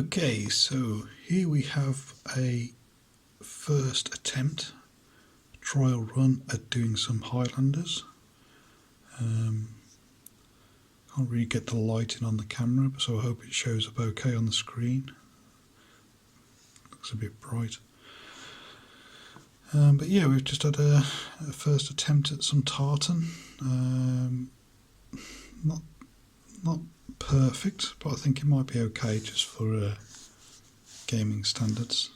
Okay, so here we have a first attempt, trial run at doing some Highlanders. Can't really get the lighting on the camera, so I hope it shows up okay on the screen. Looks a bit bright. But yeah, we've just had a first attempt at some tartan. Not perfect, but I think it might be okay just for gaming standards.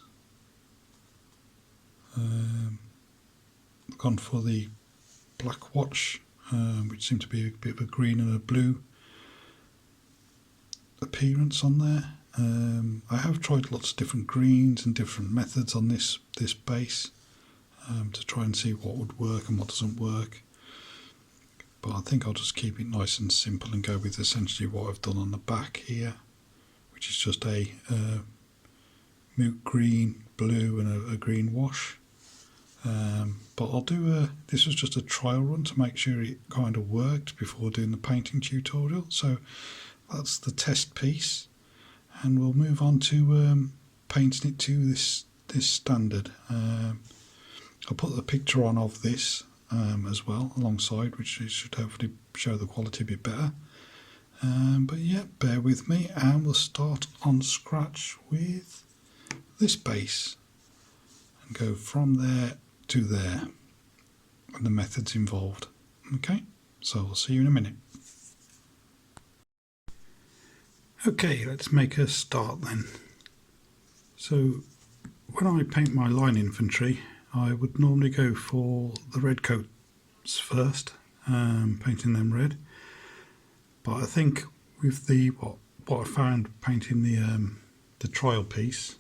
Gone for the black watch, which seemed to be a bit of a green and a blue appearance on there. I have tried lots of different greens and different methods on this base to try and see what would work and what doesn't work. But I think I'll just keep it nice and simple and go with essentially what I've done on the back here, which is just a moot green, blue and a green wash. But I'll do this was just a trial run to make sure it kind of worked before doing the painting tutorial. So that's the test piece, and we'll move on to painting it to this standard. I'll put the picture on of this as well alongside, which should hopefully show the quality a bit better. But yeah, bear with me and we'll start on scratch with this base and go from there to there and the methods involved. Okay, so I'll see you in a minute. Okay, let's make a start then. So when I paint my line infantry, I would normally go for the red coats first, painting them red. But I think with the what I found painting the trial piece,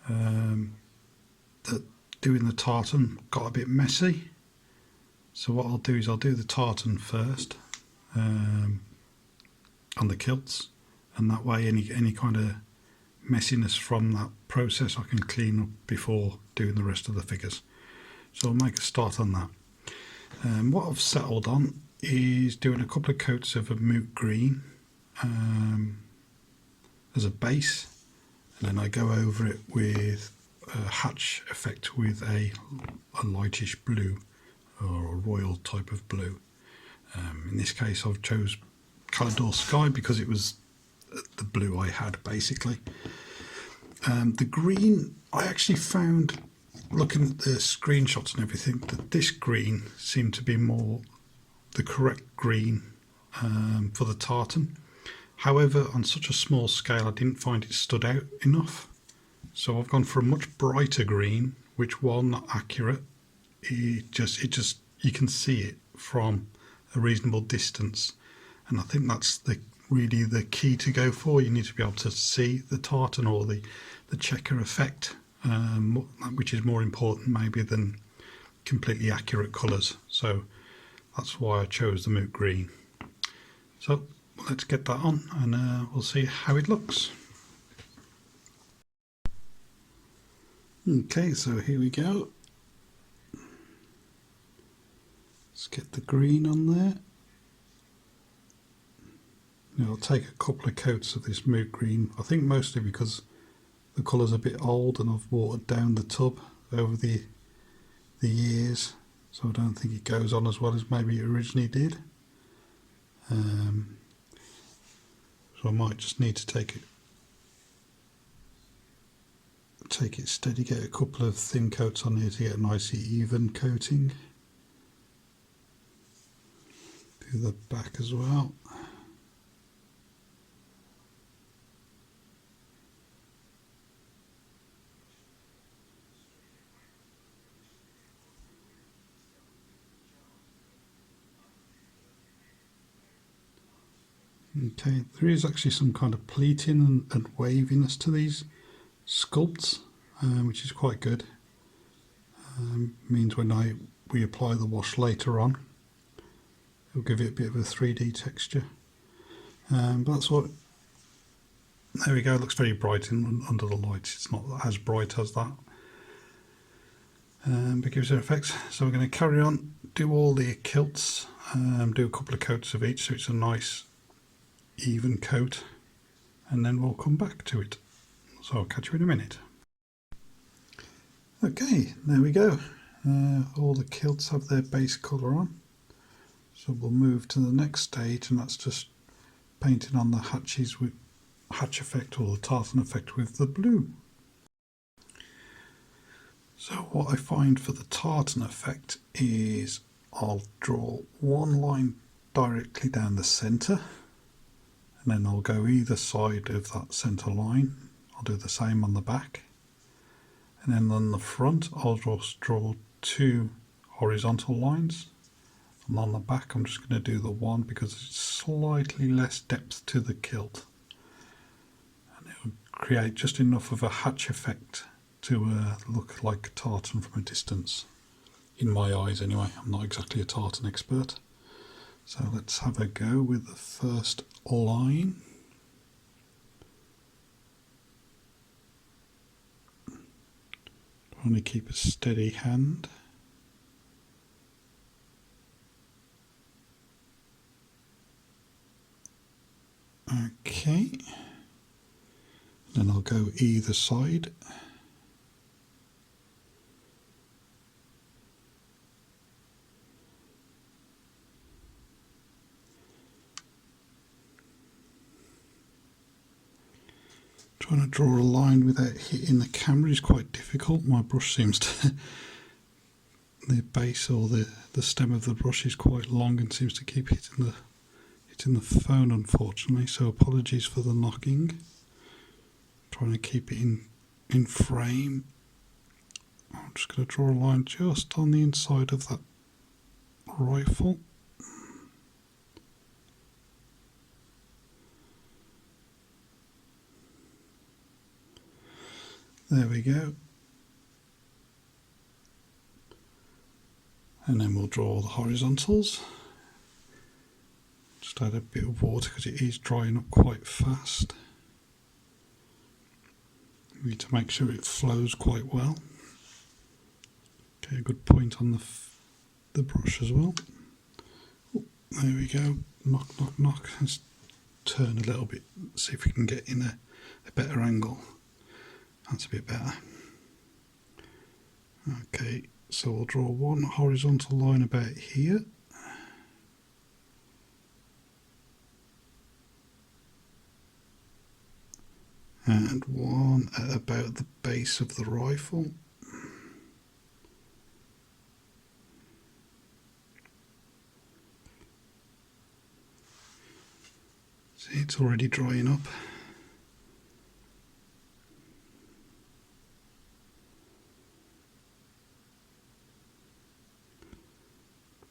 that doing the tartan got a bit messy. So what I'll do is I'll do the tartan first on the kilts, and that way any kind of messiness from that process I can clean up before doing the rest of the figures. So I'll make a start on that. What I've settled on is doing a couple of coats of a moot green as a base, and then I go over it with a hatch effect with a lightish blue or a royal type of blue. In this case I've chose Calidor Sky because it was the blue I had basically. The green, I actually found, looking at the screenshots and everything, that this green seemed to be more the correct green for the tartan. However, on such a small scale I didn't find it stood out enough, so I've gone for a much brighter green, which, while not accurate, it just you can see it from a reasonable distance, and I think that's really the key to go for. You need to be able to see the tartan or the checker effect, which is more important maybe than completely accurate colours. So that's why I chose the moot green. So let's get that on and we'll see how it looks. Okay, so here we go. Let's get the green on there. Now I'll take a couple of coats of this moot green, I think mostly because the colour's a bit old and I've watered down the tub over the years, so I don't think it goes on as well as maybe it originally did. So I might just need to take it steady, get a couple of thin coats on here to get a nice even coating. Do the back as well. Okay, there is actually some kind of pleating and waviness to these sculpts, which is quite good. Means when we apply the wash later on, it'll give it a bit of a 3D texture. But that's what. There we go. It looks very bright under the lights. It's not as bright as that, but it gives it effects. So we're going to carry on, do all the kilts, do a couple of coats of each, so it's a nice even coat, and then we'll come back to it. So I'll catch you in a minute. Okay, there we go. All the kilts have their base colour on. So we'll move to the next stage, and that's just painting on the hatches with hatch effect or the tartan effect with the blue. So what I find for the tartan effect is I'll draw one line directly down the centre, and then I'll go either side of that centre line. I'll do the same on the back, and then on the front I'll just draw two horizontal lines, and on the back I'm just going to do the one because it's slightly less depth to the kilt, and it will create just enough of a hatch effect to look like tartan from a distance. In my eyes anyway, I'm not exactly a tartan expert. So let's have a go with the first line. Trying to keep a steady hand. Okay. Then I'll go either side. Trying to draw a line without hitting the camera is quite difficult. My brush seems to, the base or the stem of the brush is quite long and seems to keep hitting the phone, unfortunately. So apologies for the knocking. Trying to keep it in frame. I'm just going to draw a line just on the inside of that rifle. There we go. And then we'll draw the horizontals. Just add a bit of water because it is drying up quite fast. We need to make sure it flows quite well. Okay, a good point on the brush as well. Oh, there we go. Knock, knock, knock. Let's turn a little bit, see if we can get in a better angle. That's a bit better. Okay, so we'll draw one horizontal line about here. And one at about the base of the rifle. See, it's already drying up.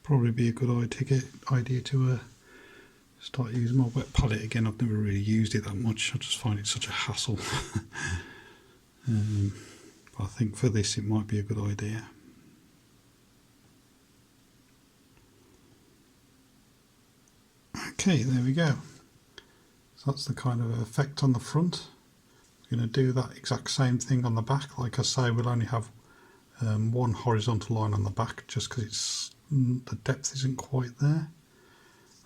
Probably be a good idea to start using my wet palette again. I've never really used it that much. I just find it such a hassle. But I think for this it might be a good idea. Okay, there we go. So that's the kind of effect on the front. We're going to do that exact same thing on the back. Like I say, we'll only have one horizontal line on the back just because the depth isn't quite there,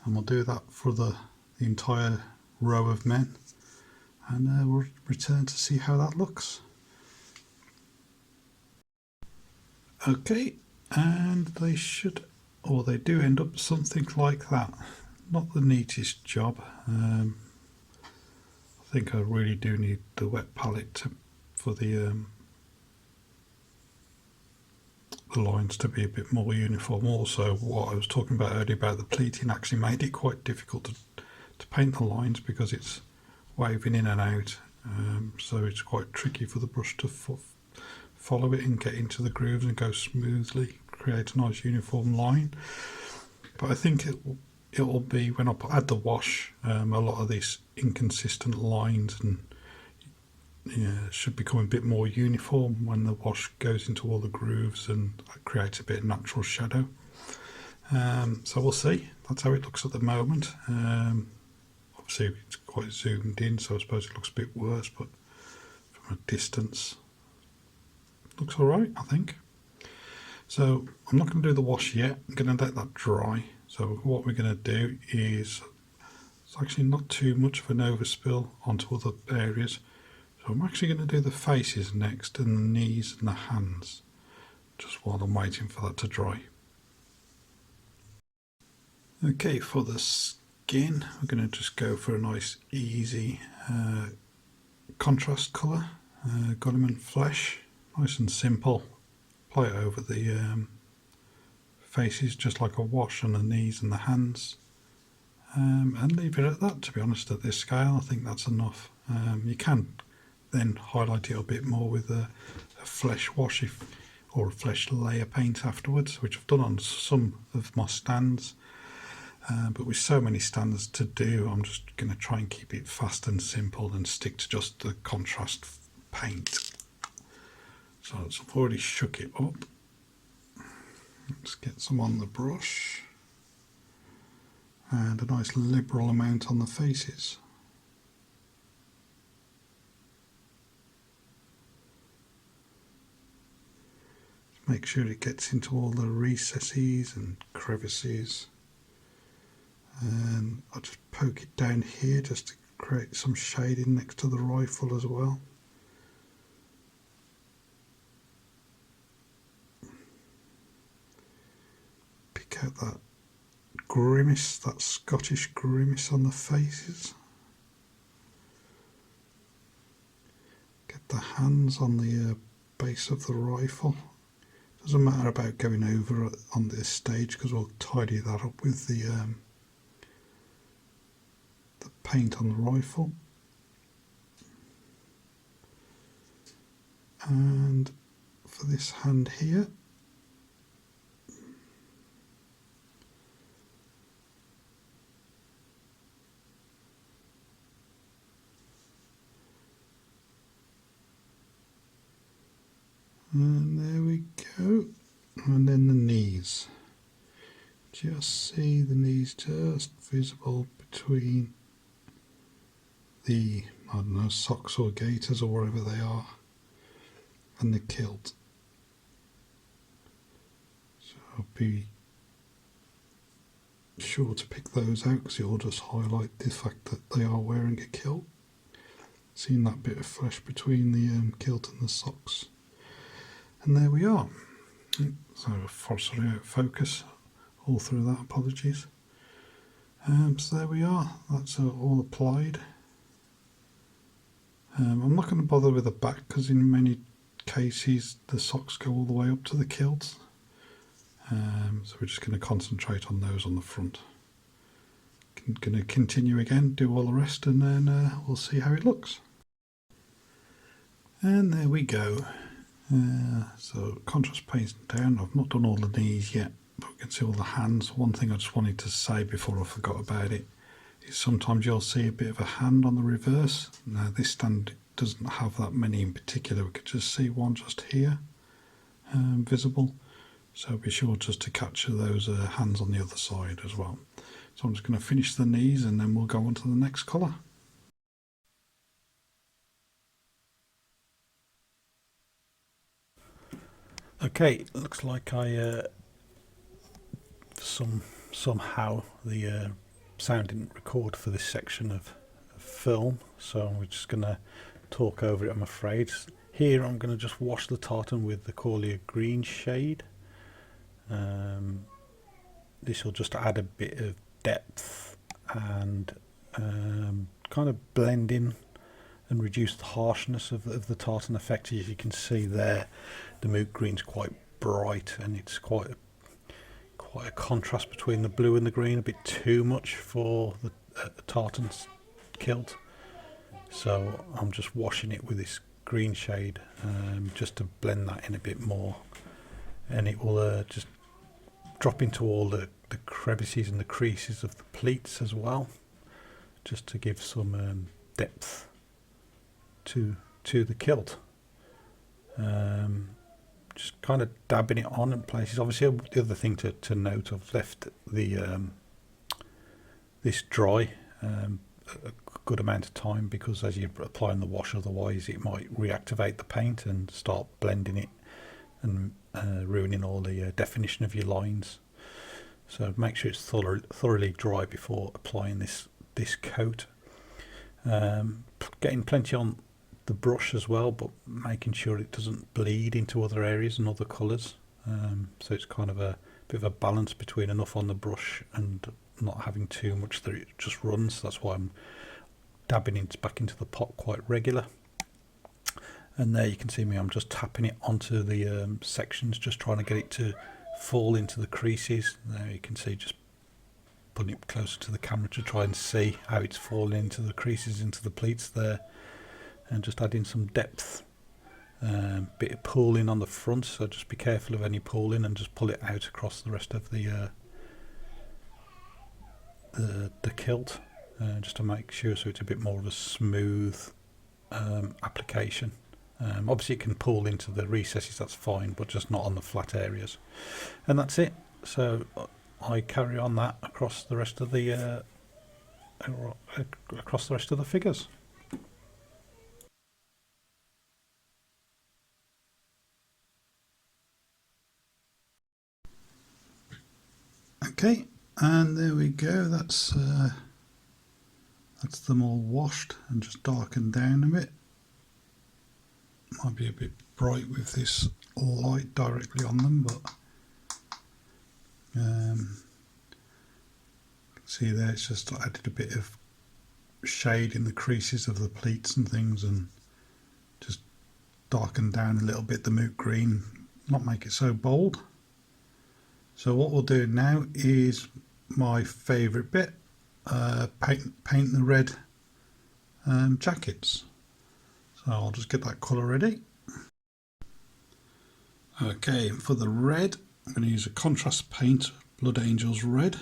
and we'll do that for the entire row of men, and we'll return to see how that looks. Okay, and they should, or they do end up something like that. Not the neatest job. I think I really do need the wet palette for the lines to be a bit more uniform. Also, what I was talking about earlier about the pleating actually made it quite difficult to paint the lines because it's waving in and out, so it's quite tricky for the brush to follow it and get into the grooves and go smoothly, create a nice uniform line. But I think it will be, when I add the wash, a lot of these inconsistent lines and should become a bit more uniform when the wash goes into all the grooves, and that creates a bit of natural shadow. So we'll see. That's how it looks at the moment. Obviously it's quite zoomed in, so I suppose it looks a bit worse, but from a distance it looks alright, I think. So I'm not going to do the wash yet. I'm going to let that dry. So what we're going to do is, it's actually not too much of an overspill onto other areas. So I'm actually going to do the faces next and the knees and the hands, just while I'm waiting for that to dry. Okay, for the skin, we're going to just go for a nice easy contrast colour, Goleman Flesh, nice and simple. Apply it over the faces just like a wash on the knees and the hands, and leave it at that. To be honest, at this scale I think that's enough. You can then highlight it a bit more with a flesh wash or a flesh layer paint afterwards, which I've done on some of my stands, but with so many stands to do, I'm just going to try and keep it fast and simple and stick to just the contrast paint. So I've already shook it up. Let's get some on the brush and a nice liberal amount on the faces. Make sure it gets into all the recesses and crevices, and I'll just poke it down here just to create some shading next to the rifle as well. Pick out that grimace, that Scottish grimace on the faces. Get the hands on the base of the rifle. Doesn't matter about going over on this stage because we'll tidy that up with the paint on the rifle. And for this hand here, and there we go. And then the knees, just see the knees just visible between the, I don't know, socks or gaiters or wherever they are, and the kilt. So I'll be sure to pick those out because it'll just highlight the fact that they are wearing a kilt. Seeing that bit of flesh between the kilt and the socks. And there we are. So sorry out of focus all through that, apologies. So there we are, that's all applied. I'm not going to bother with the back because in many cases the socks go all the way up to the kilt. So we're just going to concentrate on those on the front. Going to continue again, do all the rest, and then we'll see how it looks. And there we go. So contrast paint down. I've not done all the knees yet, but we can see all the hands. One thing I just wanted to say before I forgot about it is sometimes you'll see a bit of a hand on the reverse. Now this stand doesn't have that many in particular. We could just see one just here visible. So be sure just to capture those hands on the other side as well. So I'm just going to finish the knees and then we'll go on to the next colour. Okay, looks like I somehow the sound didn't record for this section of film, so we're just going to talk over it, I'm afraid. Here I'm going to just wash the tartan with the Corlier green shade. This will just add a bit of depth and kind of blend in and reduce the harshness of the tartan effect. As you can see there, the moot green's quite bright and it's quite a contrast between the blue and the green, a bit too much for the tartan kilt. So I'm just washing it with this green shade just to blend that in a bit more, and it will just drop into all the crevices and the creases of the pleats as well, just to give some depth to the kilt. Just kind of dabbing it on in places. Obviously the other thing to note, I've left the this dry a good amount of time, because as you're applying the wash, otherwise it might reactivate the paint and start blending it and ruining all the definition of your lines. So make sure it's thoroughly dry before applying this coat. Getting plenty on the brush as well, but making sure it doesn't bleed into other areas and other colours. So it's kind of a bit of a balance between enough on the brush and not having too much that it just runs. That's why I'm dabbing it back into the pot quite regular. And there you can see me, I'm just tapping it onto the sections, just trying to get it to fall into the creases. There you can see, just putting it closer to the camera to try and see how it's falling into the creases, into the pleats there, and just adding some depth. Bit of pooling on the front, so just be careful of any pooling and just pull it out across the rest of the kilt, just to make sure so it's a bit more of a smooth application. Obviously it can pool into the recesses, that's fine, but just not on the flat areas. And that's it. So I carry on that across the rest of the figures. Okay, and there we go. That's them all washed and just darkened down a bit. Might be a bit bright with this light directly on them, but see there, it's just added a bit of shade in the creases of the pleats and things, and just darkened down a little bit the moot green, not make it so bold. So what we'll do now is my favourite bit, paint the red jackets. So I'll just get that colour ready. Okay, for the red, I'm going to use a contrast paint, Blood Angels Red.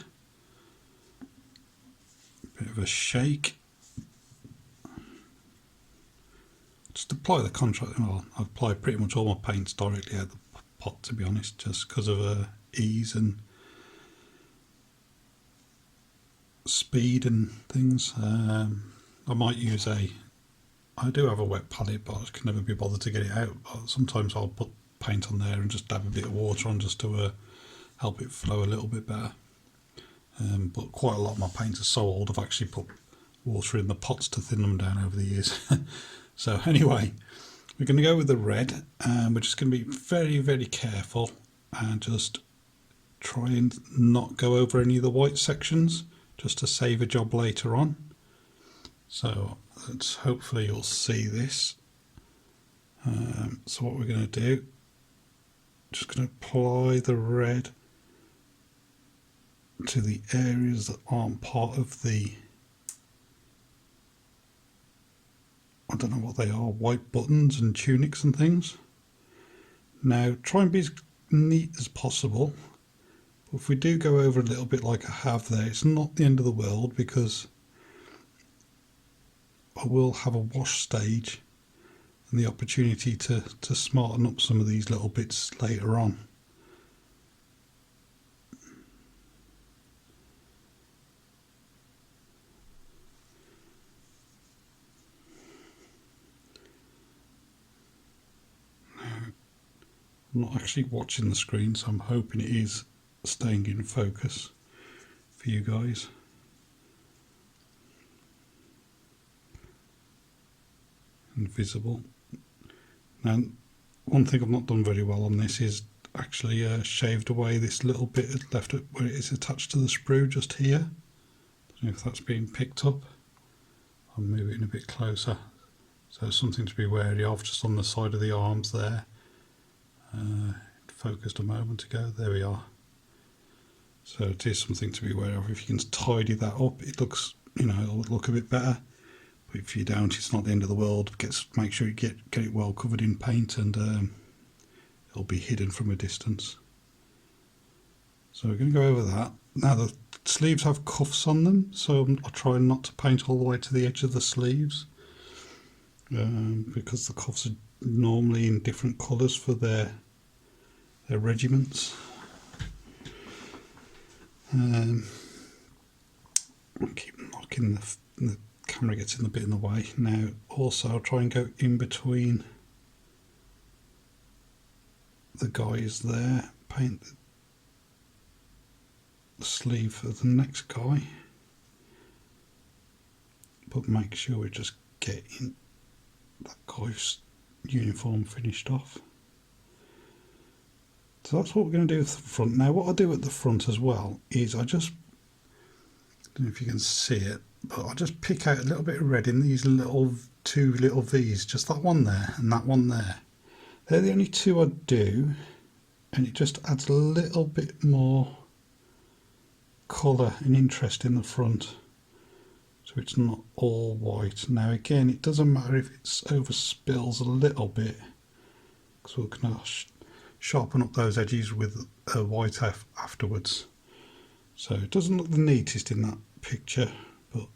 Bit of a shake. Just apply the contrast. Well, I apply pretty much all my paints directly out of the pot, to be honest, just because of ease and speed and things. I might use I do have a wet palette, but I can never be bothered to get it out. But sometimes I'll put paint on there and just dab a bit of water on just to help it flow a little bit better. But quite a lot of my paints are so old, I've actually put water in the pots to thin them down over the years. So anyway, we're going to go with the red, and we're just going to be very, very careful and just try and not go over any of the white sections, just to save a job later on. So hopefully you'll see this. So what we're going to do, just going to apply the red to the areas that aren't part of the, I don't know what they are, white buttons and tunics and things. Now try and be as neat as possible. But if we do go over a little bit like I have there, it's not the end of the world, because I will have a wash stage and the opportunity to smarten up some of these little bits later on. I'm not actually watching the screen, so I'm hoping it is staying in focus for you guys. And visible. Now, one thing I've not done very well on this is actually shaved away this little bit left where it is attached to the sprue just here. I don't know if that's being picked up. I'll move it in a bit closer. So something to be wary of just on the side of the arms there. It focused a moment ago. There we are. So it is something to be aware of. If you can tidy that up, it looks, it'll look a bit better. But if you don't, it's not the end of the world. Make sure you get it well covered in paint, and it'll be hidden from a distance. So we're going to go over that. Now the sleeves have cuffs on them, so I'll try not to paint all the way to the edge of the sleeves, because the cuffs are normally in different colours for their regiments. I keep knocking the camera gets in a bit in the way. Now also I'll try and go in between the guys there, paint the sleeve for the next guy, but make sure we're just getting that guy's uniform finished off. So that's what we're going to do at the front. Now what I do at the front as well is I just, I don't know if you can see it, but I just pick out a little bit of red in these two little V's, just that one there and that one there. They're the only two I do, and it just adds a little bit more colour and interest in the front, so it's not all white. Now again, it doesn't matter if it's overspills a little bit, because we're going to sharpen up those edges with a white afterwards. So it doesn't look the neatest in that picture, but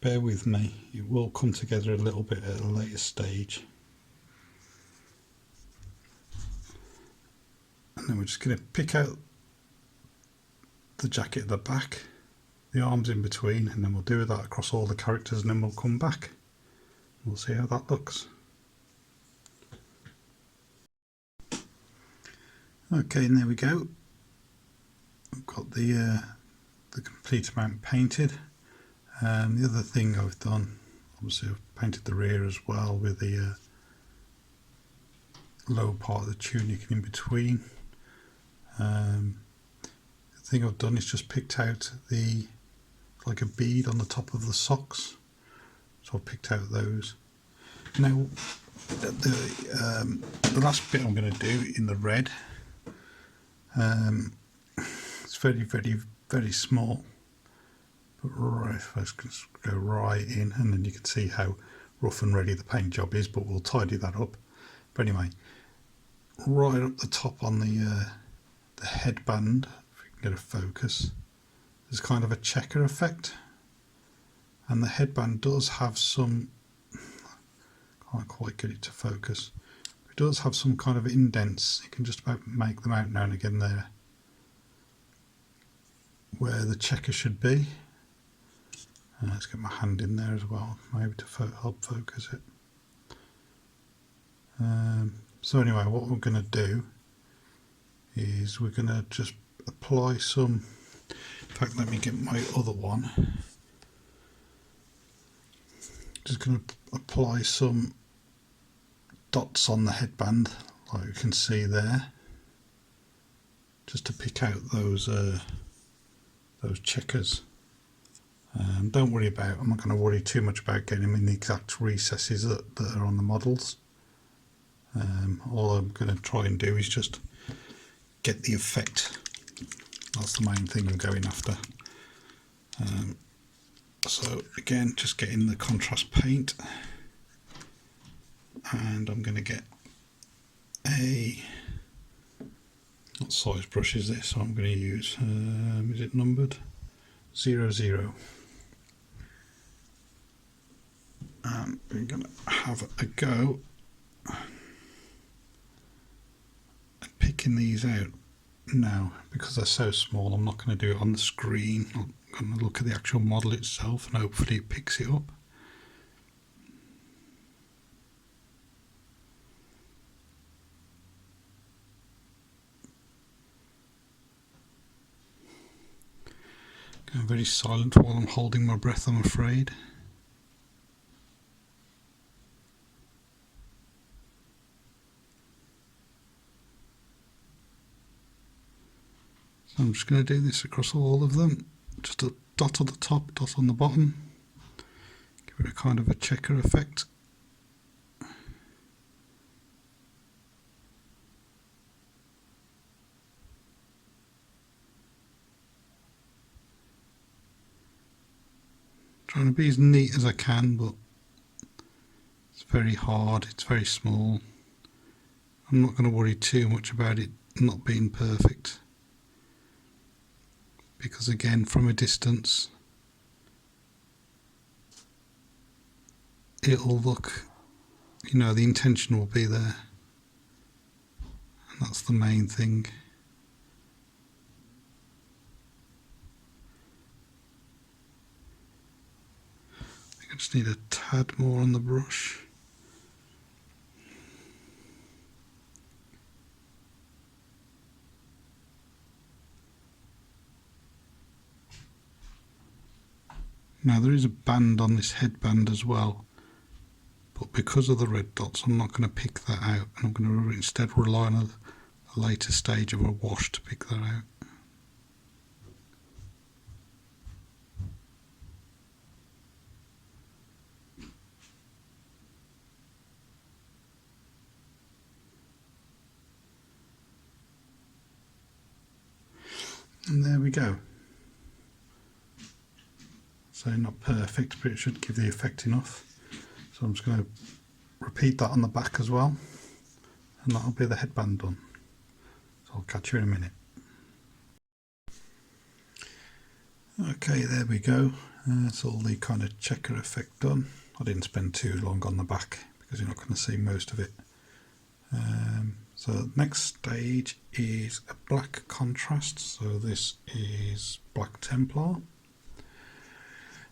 bear with me, it will come together a little bit at a later stage. And then we're just going to pick out the jacket at the back, the arms in between, and then we'll do that across all the characters, and then we'll come back. We'll see how that looks. Okay, and there we go. I've got the complete amount painted. The other thing I've done, obviously I've painted the rear as well with the lower part of the tunic and in between. The thing I've done is just picked out like a bead on the top of the socks, so I've picked out those. Now the last bit I'm going to do in the red, it's very small, but right, if I just go right in, and then you can see how rough and ready the paint job is, but we'll tidy that up. But anyway, right up the top on the headband, if we can get a focus, there's kind of a checker effect, and the headband does have some, can't quite get it to focus, it does have some kind of indents. You can just about make them out now and again there, where the checker should be. Let's get my hand in there as well, maybe to help focus it. So anyway, what we're going to do is we're going to just apply some, in fact let me get my other one, just going to apply some dots on the headband like you can see there, just to pick out those checkers. Don't worry about, I'm not going to worry too much about getting them in the exact recesses that are on the models. All I'm going to try and do is just get the effect. That's the main thing I'm going after. So again, just getting the contrast paint, and I'm going to get what size brush is this? So I'm going to use, is it numbered? 00. And we're going to have a go at picking these out. Now, because they're so small, I'm not going to do it on the screen. I'm going to look at the actual model itself and hopefully it picks it up. Going very silent while I'm holding my breath, I'm afraid. So I'm just going to do this across all of them. Just a dot on the top, dot on the bottom. Give it a kind of a checker effect. Trying to be as neat as I can, but it's very hard, it's very small. I'm not going to worry too much about it not being perfect, because again, from a distance it'll look, you know, the intention will be there, and that's the main thing. I just need a tad more on the brush. Now there is a band on this headband as well, but because of the red dots I'm not going to pick that out, and I'm going to instead rely on a later stage of a wash to pick that out. And there we go. So not perfect, but it should give the effect enough. So I'm just going to repeat that on the back as well, and that'll be the headband done. So I'll catch you in a minute. Okay, there we go. That's all the kind of checker effect done. I didn't spend too long on the back because you're not going to see most of it. So the next stage is a black contrast. So this is Black Templar,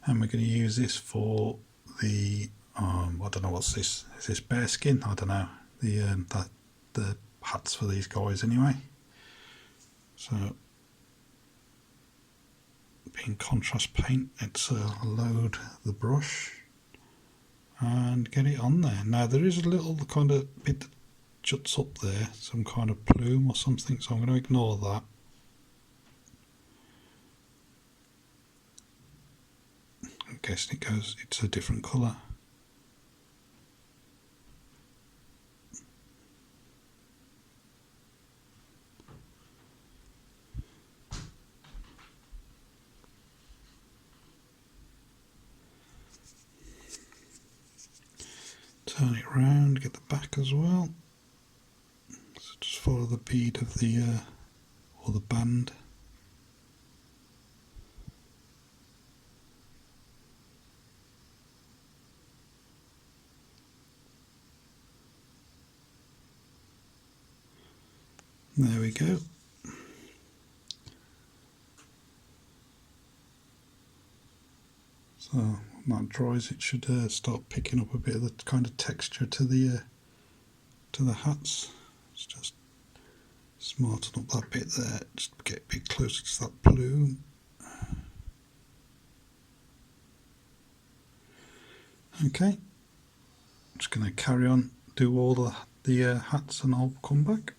and we're going to use this for the I don't know what's this. Is this bearskin? I don't know. The hats for these guys anyway. So being contrast paint, it's load the brush and get it on there. Now there is a little kind of bit that juts up there, some kind of plume or something, so I'm going to ignore that. I'm guessing it's a different colour. Turn it round, get the back as well. So just follow the bead of the or the band. There we go. So when that dries, it should start picking up a bit of the kind of texture to the hats. It's just smarten up that bit there, just get a bit closer to that plume. Okay, I'm just going to carry on, do all the hats, and I'll come back.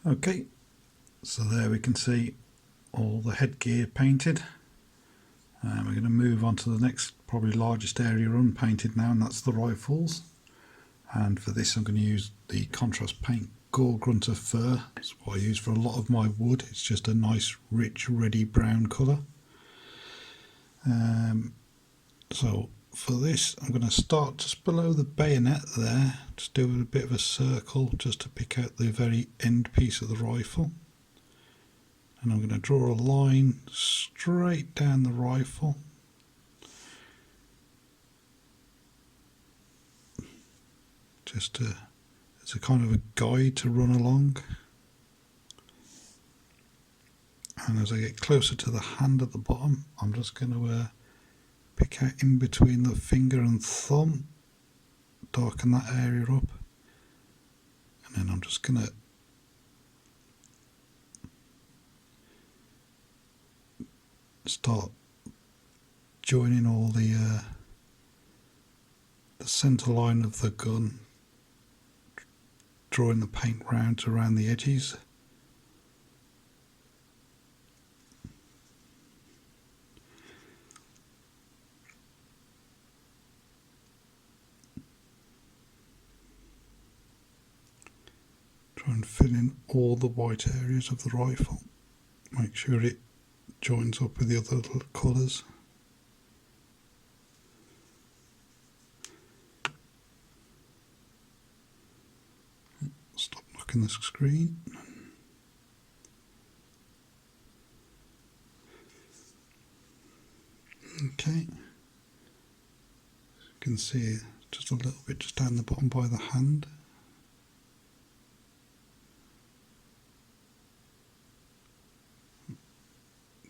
Okay, so there we can see all the headgear painted. We're going to move on to the next, probably largest area unpainted now, and that's the rifles. And for this I'm going to use the contrast paint Gore Grunter Fur. That's what I use for a lot of my wood. It's just a nice rich reddy brown colour. So for this I'm going to start just below the bayonet there, just do a bit of a circle just to pick out the very end piece of the rifle. And I'm going to draw a line straight down the rifle. Just as a kind of a guide to run along. And as I get closer to the hand at the bottom, I'm just going to pick out in between the finger and thumb, darken that area up, and then I'm just going to start joining all the centre line of the gun, drawing the paint round around the edges. Try and fill in all the white areas of the rifle. Make sure it joins up with the other little colours. Stop knocking the screen. Okay. As you can see, just a little bit just down the bottom by the hand.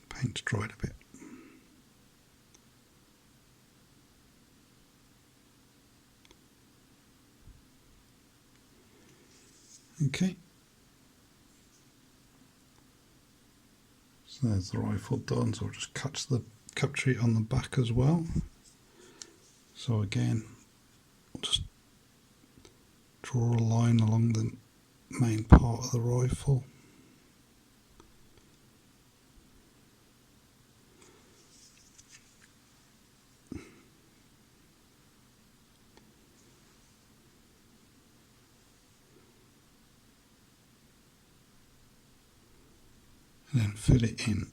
Paint's dried a bit. Okay. So there's the rifle done, so I'll just capture it on the back as well. So again, we'll just draw a line along the main part of the rifle. And then fill it in.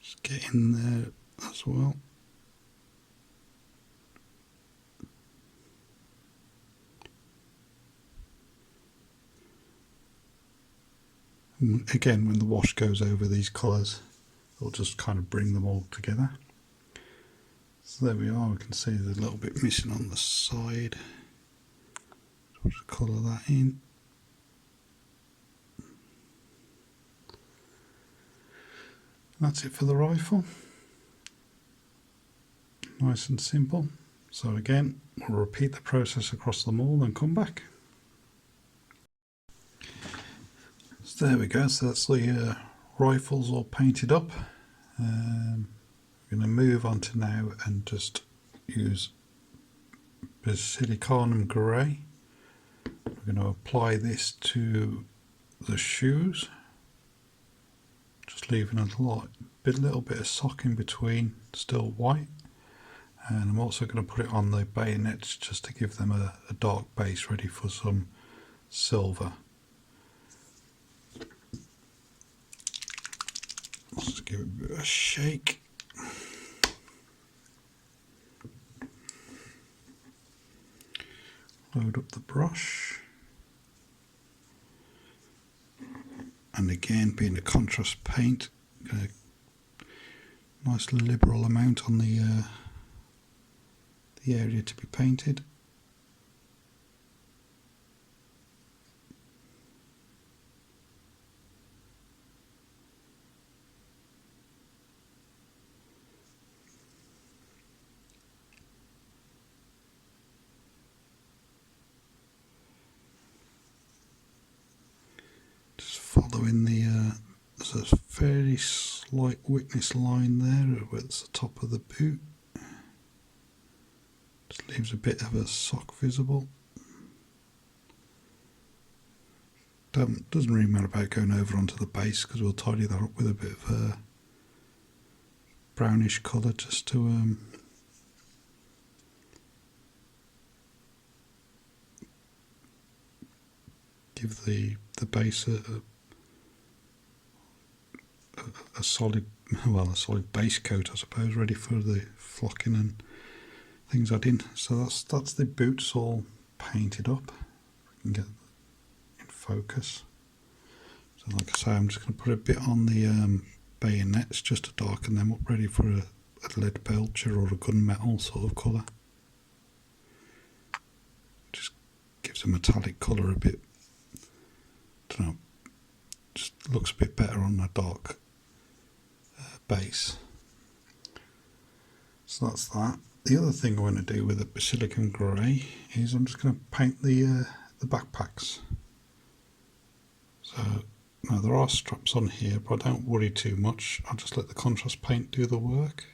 Just get in there as well. And again, when the wash goes over these colours, it'll just kind of bring them all together. So there we are, we can see there's a little bit missing on the side. So we'll just colour that in. That's it for the rifle. Nice and simple. So again, we'll repeat the process across them all and come back. So there we go, so that's the rifles all painted up. We're going to move on to now and just use Basilicanum Grey. We're going to apply this to the shoes, just leaving a little bit of sock in between, still white. And I'm also going to put it on the bayonets just to give them a dark base ready for some silver. Let's just give it a bit of a shake. Load up the brush. And again, being a contrast paint, a nice liberal amount on the area to be painted. Just following there's a fairly slight witness line there where it's the top of the boot. Just leaves a bit of a sock visible. Doesn't really matter about going over onto the base because we'll tidy that up with a bit of a brownish colour just to give the base a solid, well, a solid base coat, I suppose, ready for the flocking and things adding. So that's the boots all painted up. We can get in focus. So like I say, I'm just going to put a bit on the bayonets just to darken them up, ready for a lead belcher or a gunmetal sort of colour. Just gives a metallic colour a bit, I don't know, just looks a bit better on a dark base. So that's that. The other thing I want to do with the Basilicanum Grey is I'm just going to paint the backpacks. So now there are straps on here, but I don't worry too much. I'll just let the contrast paint do the work.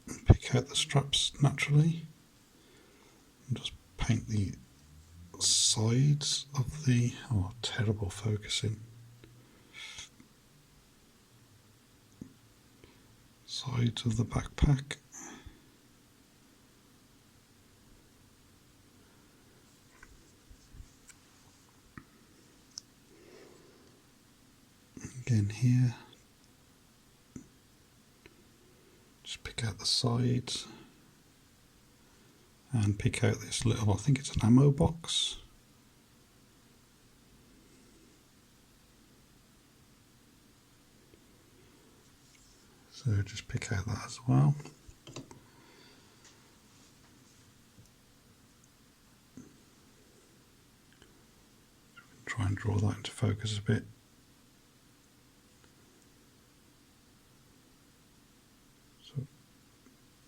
And pick out the straps naturally. And just paint the sides of the, oh, terrible focusing. Sides of the backpack. Again here, just pick out the sides and pick out this little, I think it's an ammo box. So just pick out that as well. Try and draw that into focus a bit.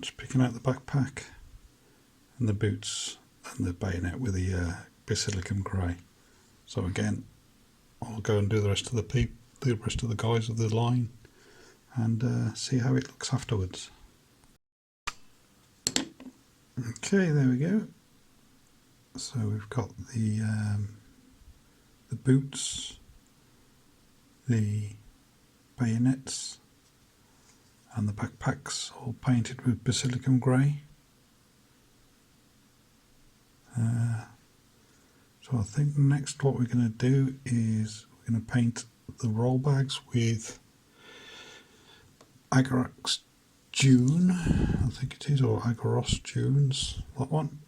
just picking out the backpack and the boots and the bayonet with the basilicum grey. So again, I'll go and do the rest of the guys of the line and see how it looks afterwards. Okay, there we go. So we've got the boots, the bayonets and the backpacks all painted with basilicum grey. So I think next what we're going to do is we're going to paint the roll bags with Agarax June, I think it is, or Agaros Junes, that one.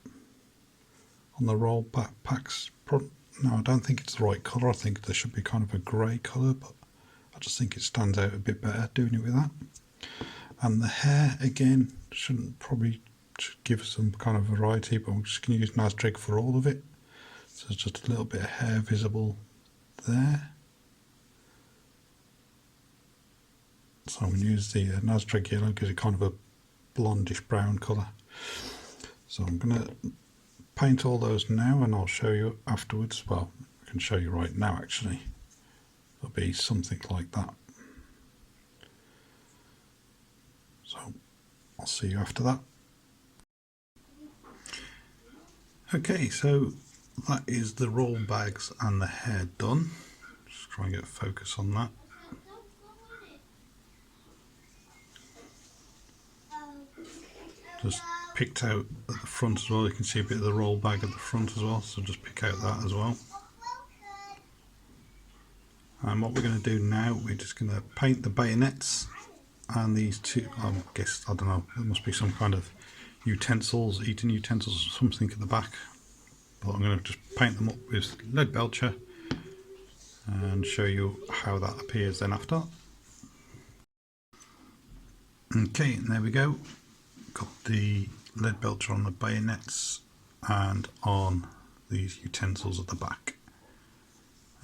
On the roll backpacks, no, I don't think it's the right colour. I think there should be kind of a grey colour, but I just think it stands out a bit better doing it with that. And the hair, again, should give some kind of variety, but I'm just going to use Nasdrig for all of it. So there's just a little bit of hair visible there. So I'm going to use the Nasdrig yellow, gives it kind of a blondish brown colour. So I'm going to paint all those now and I'll show you afterwards. Well, I can show you right now actually. It'll be something like that. So I'll see you after that. Okay, so that is the roll bags and the hair done. Just try and get focus on that. Just picked out at the front as well. You can see a bit of the roll bag at the front as well, so just pick out that as well. And what we're going to do now, we're just going to paint the bayonets and these two, I don't know, there must be some kind of utensils, eating utensils or something at the back. But I'm going to just paint them up with lead belcher and show you how that appears then after. Okay, and there we go. Got the lead belcher on the bayonets and on these utensils at the back.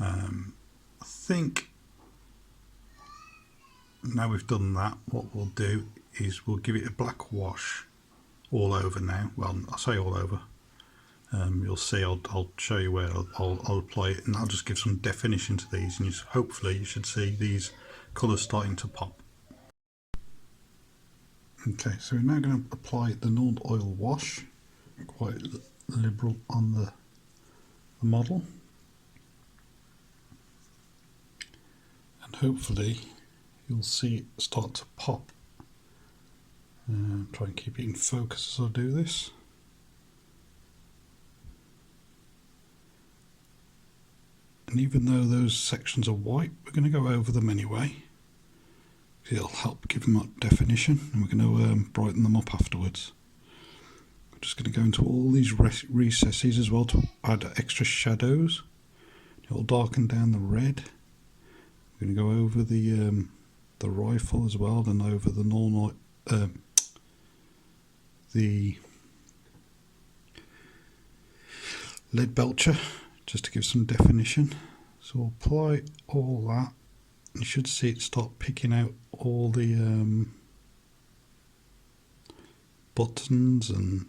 I think now we've done that, what we'll do is we'll give it a black wash all over now. Well, I'll say all over. You'll see, I'll show you where I'll apply it, and I'll just give some definition to these, and hopefully you should see these colours starting to pop. Okay, so we're now going to apply the Nord oil wash, quite liberal on the model, and hopefully you'll see it start to pop. Try and keep it in focus as I do this. And even though those sections are white, we're going to go over them anyway. It'll help give them up definition, and we're going to brighten them up afterwards. We're just going to go into all these recesses as well to add extra shadows. It'll darken down the red. We're going to go over the rifle as well, and over the normal the lead belcher, just to give some definition. So we'll apply all that. You should see it start picking out all the buttons and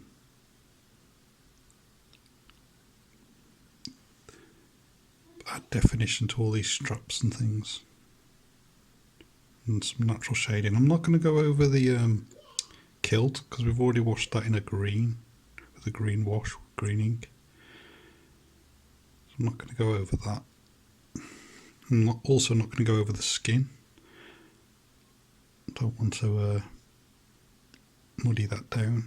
add definition to all these straps and things, and some natural shading. I'm not going to go over the kilt because we've already washed that in a green with a green wash, green ink. So I'm not going to go over that. I'm also not going to go over the skin. Don't want to muddy that down,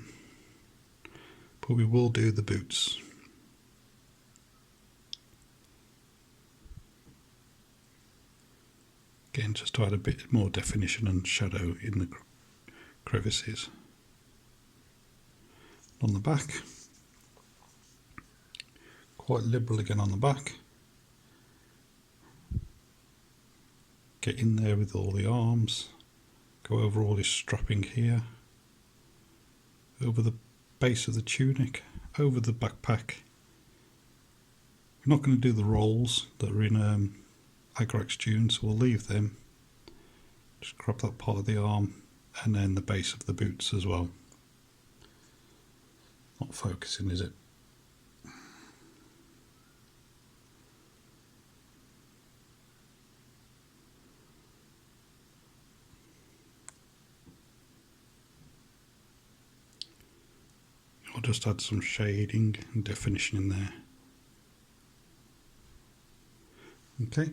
but we will do the boots. Again, just to add a bit more definition and shadow in the crevices. On the back, quite liberal again on the back. Get in there with all the arms, go over all this strapping here, over the base of the tunic, over the backpack. We're not going to do the rolls that are in Agrax June, so we'll leave them. Just grab that part of the arm and then the base of the boots as well. Not focusing, is it? I'll just add some shading and definition in there. Okay,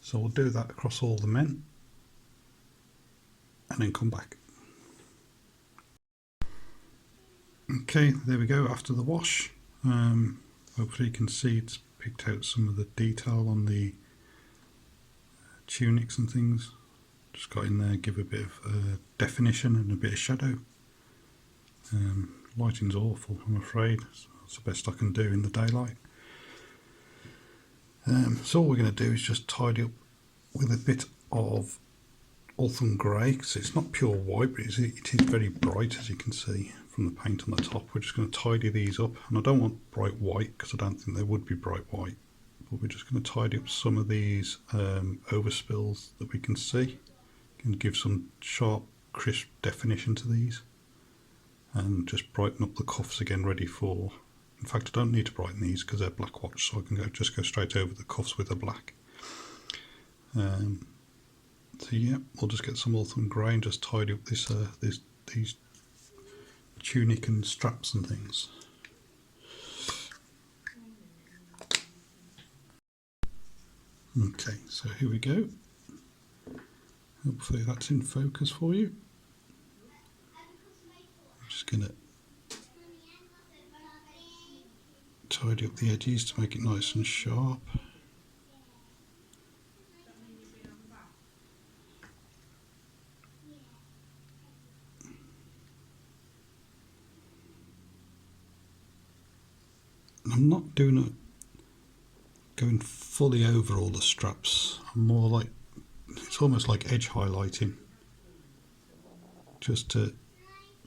so we'll do that across all the men and then come back. Okay, there we go after the wash. Hopefully you can see it's picked out some of the detail on the tunics and things. Just got in there, give a bit of definition and a bit of shadow. Lighting's awful, I'm afraid. So that's the best I can do in the daylight. So all we're going to do is just tidy up with a bit of Ultham grey, because it's not pure white, but it is very bright, as you can see from the paint on the top. We're just going to tidy these up, and I don't want bright white because I don't think they would be bright white, but we're just going to tidy up some of these overspills that we can see and give some sharp, crisp definition to these, and just brighten up the cuffs again, ready for, in fact I don't need to brighten these because they're black watch, so I can just go straight over the cuffs with the black. So yeah, we'll just get some Ultham grey and just tidy up this these tunic and straps and things. Okay, so here we go. Hopefully that's in focus for you. I'm just going to tidy up the edges to make it nice and sharp. I'm not going fully over all the straps. I'm more like, it's almost like edge highlighting, just to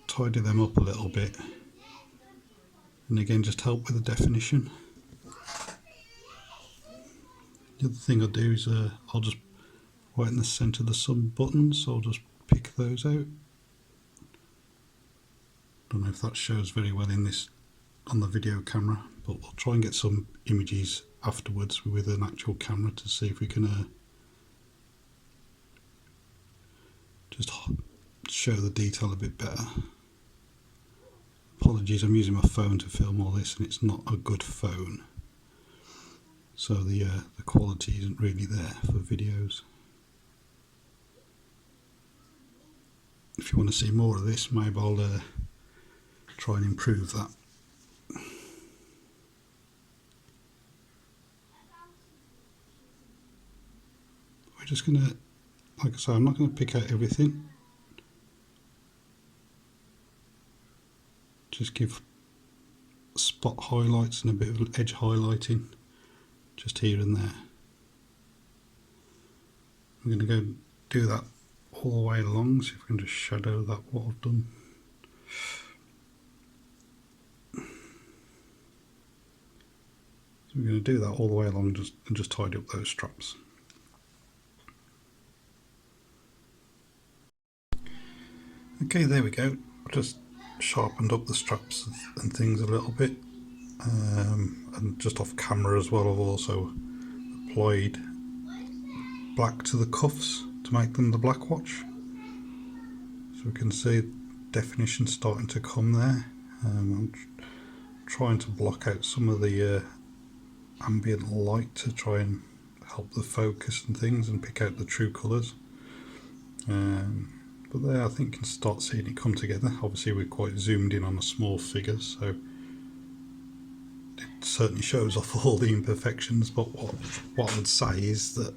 tidy them up a little bit, and again just help with the definition. The other thing I'll do is I'll just, right in the centre there's some buttons, so I'll just pick those out. Don't know if that shows very well in this on the video camera, but we'll try and get some images afterwards with an actual camera to see if we can just show the detail a bit better. Apologies, I'm using my phone to film all this and it's not a good phone, so the quality isn't really there for videos. If you want to see more of this, maybe I'll try and improve that. We're just going to, like I say, I'm not going to pick out everything. Just give spot highlights and a bit of edge highlighting just here and there. I'm going to go do that all the way along, so if we can just shadow that what I've done. So we're going to do that all the way along and just tidy up those straps. Okay, there we go. Just sharpened up the straps and things a little bit, and just off camera as well I've also applied black to the cuffs to make them the black watch, so we can see definition starting to come there. I'm trying to block out some of the ambient light to try and help the focus and things and pick out the true colours. But there I think you can start seeing it come together. Obviously we're quite zoomed in on a small figure, so it certainly shows off all the imperfections, but what I would say is that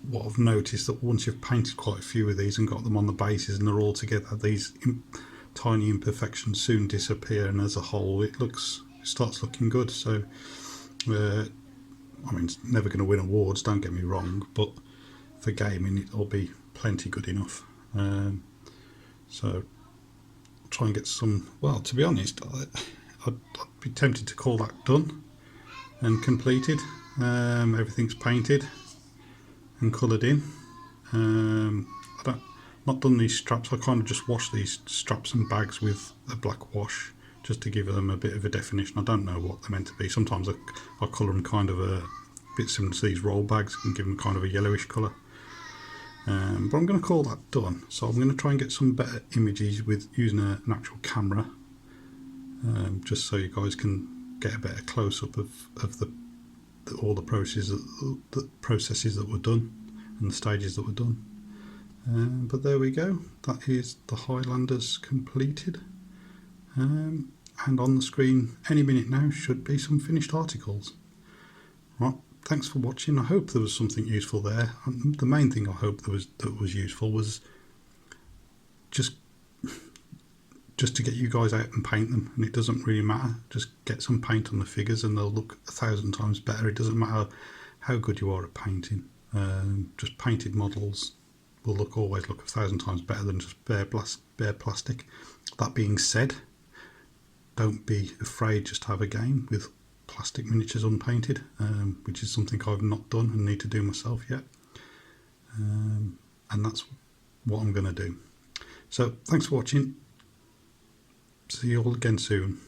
what I've noticed that once you've painted quite a few of these and got them on the bases and they're all together, these tiny imperfections soon disappear, and as a whole it starts looking good. So I mean, it's never going to win awards, don't get me wrong, but for gaming it'll be plenty good enough. So I'll try and get some, well, to be honest, I'd be tempted to call that done and completed. Everything's painted and coloured in. I not done these straps. I kind of just wash these straps and bags with a black wash just to give them a bit of a definition. I don't know what they're meant to be. Sometimes I colour them kind of a bit similar to these roll bags and give them kind of a yellowish colour. But I'm going to call that done. So I'm going to try and get some better images with using an actual camera, just so you guys can get a better close-up of all the processes that were done and the stages that were done. But there we go. That is the Highlanders completed. And on the screen any minute now should be some finished articles. Right. Thanks for watching. I hope there was something useful there. The main thing I hope that was useful was just to get you guys out and paint them, and it doesn't really matter. Just get some paint on the figures and they'll look 1,000 times better. It doesn't matter how good you are at painting. Just painted models will always look 1,000 times better than just bare plastic. That being said, don't be afraid just to have a game with plastic miniatures unpainted, which is something I've not done and need to do myself yet, and that's what I'm going to do. So thanks for watching. See you all again soon.